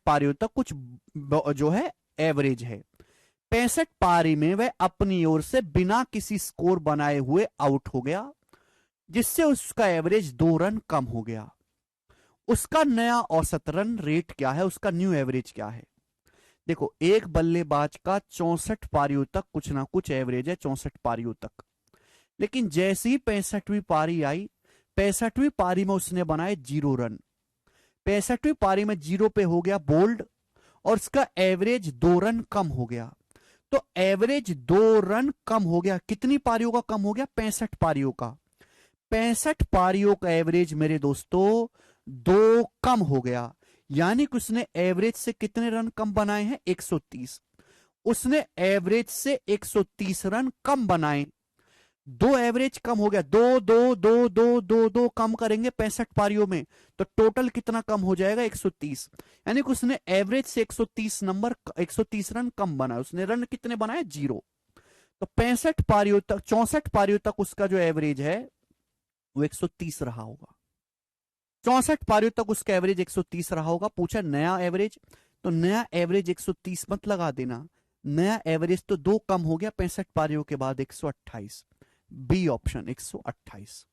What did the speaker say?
पारियों तक कुछ जो है एवरेज है। 65 पारी में वह अपनी ओर से बिना किसी स्कोर बनाए हुए आउट हो गया, जिससे उसका एवरेज 2 रन कम हो गया। उसका नया औसत रन रेट क्या है, उसका न्यू एवरेज क्या है? देखो, एक बल्लेबाज का 64 पारियों तक कुछ ना कुछ एवरेज है, 64 पारियों तक। लेकिन जैसे ही 65वीं पारी आई, 65वीं पारी में उसने बनाए 0 रन। 65वीं पारी में 0 पे हो गया बोल्ड, और उसका एवरेज 2 रन कम हो गया। तो एवरेज 2 रन कम हो गया, कितनी पारियों का कम हो गया? 65 पारियों का। 65 पारियों का एवरेज मेरे दोस्तों 2 कम हो गया। यानी कि उसने एवरेज से कितने रन कम बनाए हैं? 130। उसने एवरेज से 130 रन कम बनाए। दो एवरेज कम हो गया, दो दो दो दो दो दो कम करेंगे 65 पारियों में, तो टोटल कितना कम हो जाएगा? 130। यानी कि उसने एवरेज से 130 नंबर 130 रन कम बनाया। उसने रन कितने बनाए? 0। तो 65 पारियों तक 64 पारियों तक उसका जो एवरेज है वो 130 रहा होगा। 64 पारियों तक उसका एवरेज 130 रहा होगा। पूछा नया एवरेज, तो नया एवरेज 130 मत लगा देना, नया एवरेज तो 2 कम हो गया 65 पारियों के बाद, 128। B option 128।